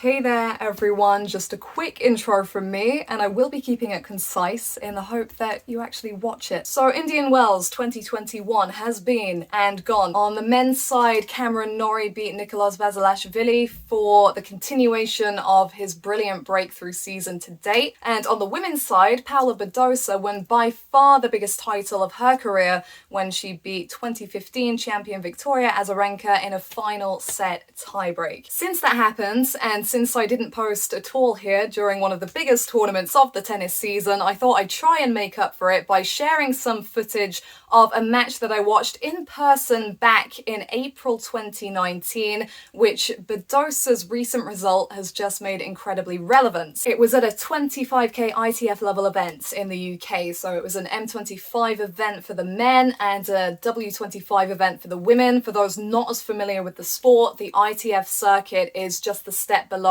Hey there everyone, just a quick intro from me, and I will be keeping it concise in the hope that you actually watch it. So Indian Wells 2021 has been and gone. On the men's side, Cameron Norrie beat Nicolas Basilashvili for the continuation of his brilliant breakthrough season to date. And on the women's side, Paula Badosa won by far the biggest title of her career when she beat 2015 champion Victoria Azarenka in a final set tiebreak. Since that happened, and since I didn't post at all here during one of the biggest tournaments of the tennis season, I thought I'd try and make up for it by sharing some footage of a match that I watched in person back in April 2019, which Badosa's recent result has just made incredibly relevant. It was at a 25k ITF level event in the UK, so it was an M25 event for the men and a W25 event for the women. For those not as familiar with the sport, the ITF circuit is just the step below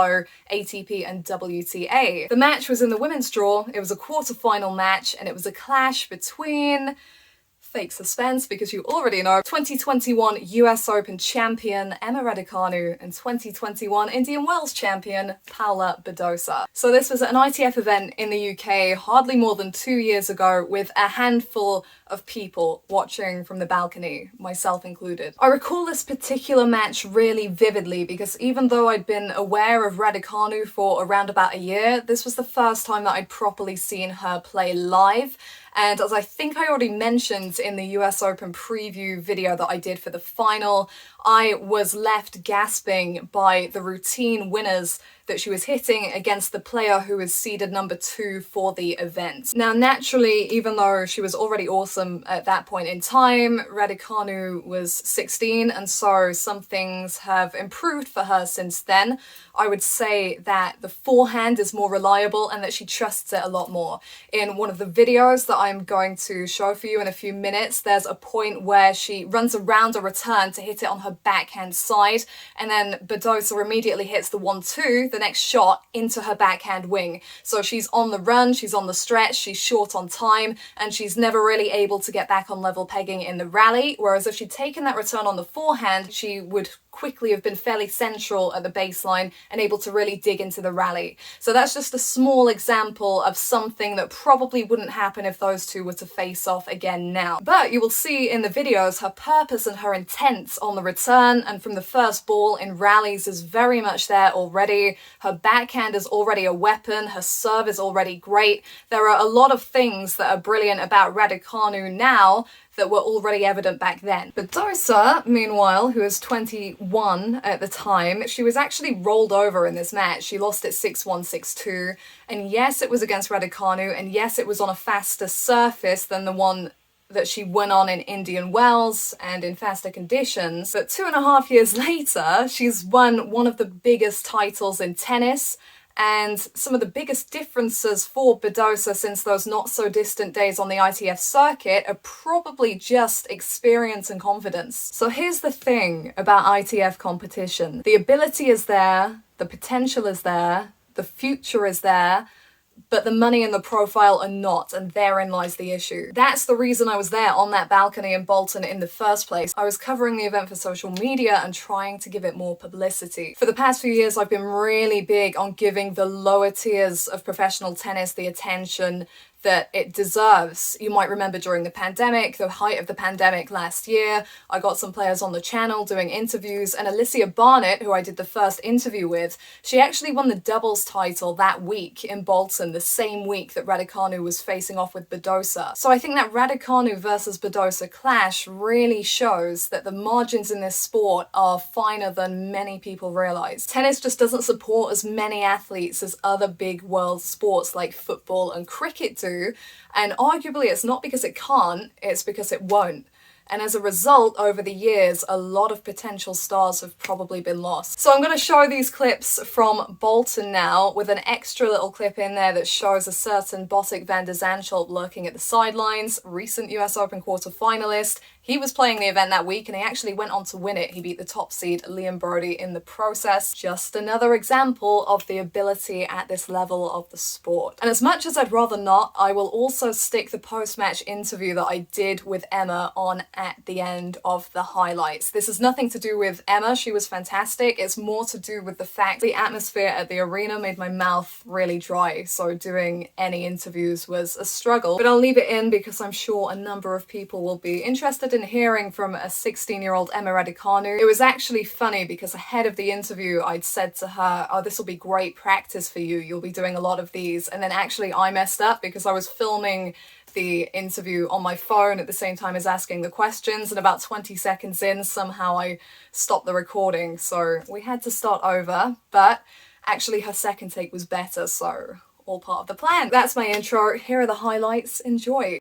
ATP and WTA. The match was in the women's draw. It was a quarterfinal match, and it was a clash between, fake suspense because you already know, 2021 US Open champion Emma Raducanu and 2021 Indian Wells champion Paula Badosa. So this was an ITF event in the UK hardly more than 2 years ago, with a handful of people watching from the balcony, myself included. I recall this particular match really vividly because even though I'd been aware of Raducanu for around about a year, this was the first time that I'd properly seen her play live. And as I think I already mentioned in the US Open preview video that I did for the final, I was left gasping by the routine winners that she was hitting against the player who was seeded number 2 for the event. Now, naturally, even though she was already awesome at that point in time, Raducanu was 16, and so some things have improved for her since then. I would say that the forehand is more reliable and that she trusts it a lot more. In one of the videos that I'm going to show for you in a few minutes, there's a point where she runs around a return to hit it on her backhand side, and then Badosa immediately hits the 1-2, the next shot, into her backhand wing. So she's on the run, she's on the stretch, she's short on time, and she's never really able to get back on level pegging in the rally, whereas if she'd taken that return on the forehand, she would quickly have been fairly central at the baseline and able to really dig into the rally. So that's just a small example of something that probably wouldn't happen if those two were to face off again now. But you will see in the videos her purpose and her intent on the return and from the first ball in rallies is very much there already. Her backhand is already a weapon, her serve is already great. There are a lot of things that are brilliant about Raducanu now that were already evident back then. Badosa, meanwhile, who is 21 at the time, she was actually rolled over in this match. She lost it 6-1, 6-2, and yes, it was against Raducanu, and yes, it was on a faster surface than the one that she went on in Indian Wells and in faster conditions. But 2.5 years later, she's won one of the biggest titles in tennis. And some of the biggest differences for Badosa since those not so distant days on the ITF circuit are probably just experience and confidence. So here's the thing about ITF competition. The ability is there, the potential is there, the future is there, but the money and the profile are not, and therein lies the issue. That's the reason I was there on that balcony in Bolton in the first place. I was covering the event for social media and trying to give it more publicity. For the past few years, I've been really big on giving the lower tiers of professional tennis the attention that it deserves. You might remember during the pandemic, the height of the pandemic last year, I got some players on the channel doing interviews, and Alicia Barnett, who I did the first interview with, she actually won the doubles title that week in Bolton, the same week that Raducanu was facing off with Badosa. So I think that Raducanu versus Badosa clash really shows that the margins in this sport are finer than many people realize. Tennis just doesn't support as many athletes as other big world sports like football and cricket do. And arguably it's not because it can't, it's because it won't. And as a result, over the years, a lot of potential stars have probably been lost. So I'm going to show these clips from Bolton now, with an extra little clip in there that shows a certain Botic van der Zandschulp lurking at the sidelines, recent US Open quarter-finalist. He was playing the event that week and he actually went on to win it. He beat the top seed Liam Brody in the process. Just another example of the ability at this level of the sport. And as much as I'd rather not, I will also stick the post-match interview that I did with Emma on at the end of the highlights. This has nothing to do with Emma, she was fantastic. It's more to do with the fact the atmosphere at the arena made my mouth really dry, so doing any interviews was a struggle. But I'll leave it in because I'm sure a number of people will be interested in hearing from a 16-year-old Emma Raducanu. It was actually funny because ahead of the interview I'd said to her, oh, this will be great practice for you, you'll be doing a lot of these, and then actually I messed up because I was filming the interview on my phone at the same time as asking the questions, and about 20 seconds in somehow I stopped the recording, so we had to start over. But actually her second take was better, so all part of the plan. That's my intro, here are the highlights, enjoy.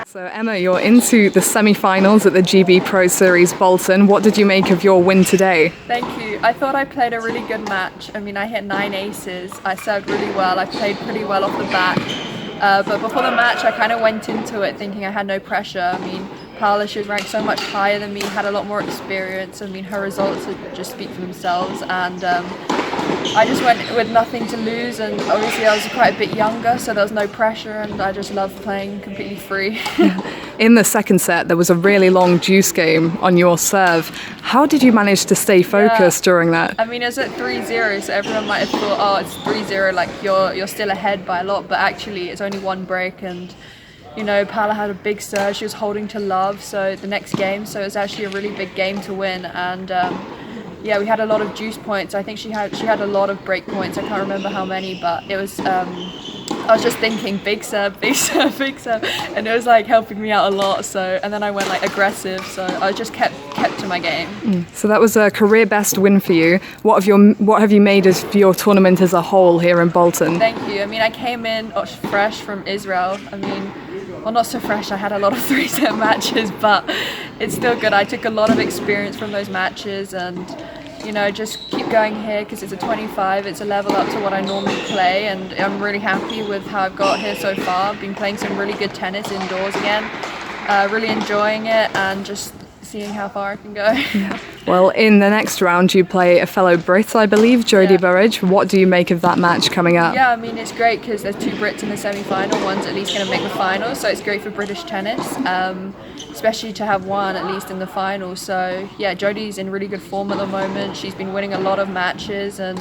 So Emma, you're into the semi-finals at the GB Pro Series Bolton. What did you make of your win today? Thank you. I thought I played a really good match. I mean, I hit 9 aces. I served really well. I played pretty well off the bat. But before the match, I kind of went into it thinking I had no pressure. I mean, Paula, she was ranked so much higher than me, had a lot more experience. I mean, her results just speak for themselves, and I just went with nothing to lose, and obviously I was quite a bit younger, so there was no pressure, and I just loved playing completely free. In the second set, there was a really long deuce game on your serve. How did you manage to stay focused during that? I mean, it was at 3-0, so everyone might have thought, oh, it's 3-0, like you're still ahead by a lot, but actually it's only one break, and you know, Paula had a big serve, she was holding to love, so the next game, so it was actually a really big game to win, and yeah, we had a lot of juice points. I think she had a lot of break points. I can't remember how many, but it was I was just thinking big serve, big serve, big serve, and it was like helping me out a lot. So, and then I went like aggressive, so I just kept to my game. So that was a career best win for you. What have you made of your tournament as a whole here in Bolton? Thank you. I mean, I came in fresh from Israel. I mean, well, not so fresh, I had a lot of 3-set matches, but it's still good. I took a lot of experience from those matches, and you know, just keep going here because it's a 25, it's a level up to what I normally play, and I'm really happy with how I've got here so far. I've been playing some really good tennis indoors again, really enjoying it, and just seeing how far I can go. Well, in the next round you play a fellow Brit, I believe, Jodie Burridge. What do you make of that match coming up? Yeah, I mean, it's great because there's 2 Brits in the semi-final. One's at least going to make the final, so it's great for British tennis, especially to have one at least in the final. So yeah, Jodie's in really good form at the moment. She's been winning a lot of matches and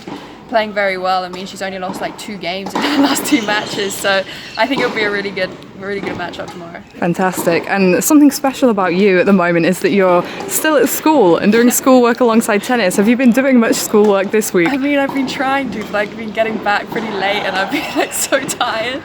playing very well. I mean, she's only lost like 2 games in the last 2 matches, so I think it'll be a really good matchup tomorrow. Fantastic. And something special about you at the moment is that you're still at school and doing schoolwork alongside tennis. Have you been doing much schoolwork this week? I mean, I've been trying to, but I've been getting back pretty late and I've been like so tired.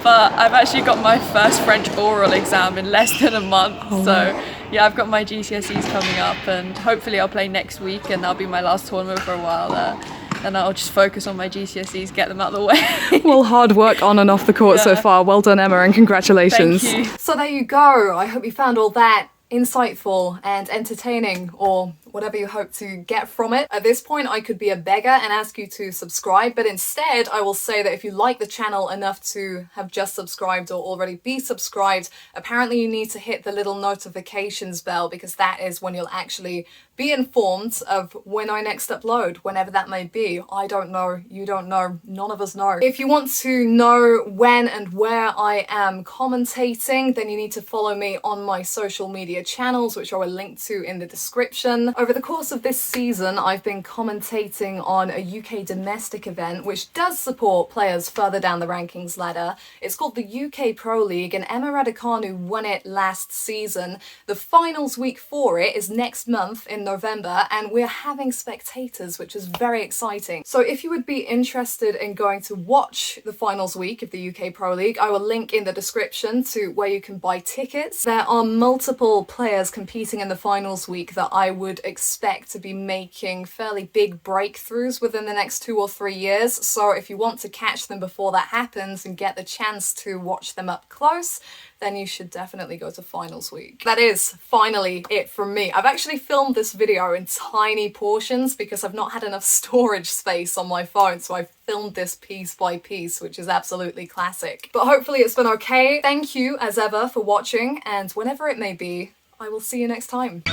But I've actually got my first French oral exam in less than a month. So yeah, I've got my GCSEs coming up, and hopefully I'll play next week, and that'll be my last tournament for a while and I'll just focus on my GCSEs, get them out of the way. Well, hard work on and off the court so far. Well done, Emma, and congratulations. Thank you. So there you go. I hope you found all that insightful and entertaining, or whatever you hope to get from it. At this point, I could be a beggar and ask you to subscribe, but instead I will say that if you like the channel enough to have just subscribed or already be subscribed, apparently you need to hit the little notifications bell, because that is when you'll actually be informed of when I next upload, whenever that may be. I don't know, you don't know, none of us know. If you want to know when and where I am commentating, then you need to follow me on my social media channels, which I will link to in the description. Over the course of this season, I've been commentating on a UK domestic event which does support players further down the rankings ladder. It's called the UK Pro League, and Emma Raducanu won it last season. The finals week for it is next month in November, and we're having spectators, which is very exciting. So if you would be interested in going to watch the finals week of the UK Pro League, I will link in the description to where you can buy tickets. There are multiple players competing in the finals week that I would expect to be making fairly big breakthroughs within the next 2 or 3 years. So if you want to catch them before that happens and get the chance to watch them up close, then you should definitely go to finals week. That is finally it from me. I've actually filmed this video in tiny portions because I've not had enough storage space on my phone, so I've filmed this piece by piece, which is absolutely classic. But hopefully it's been okay. Thank you as ever for watching, and whenever it may be, I will see you next time.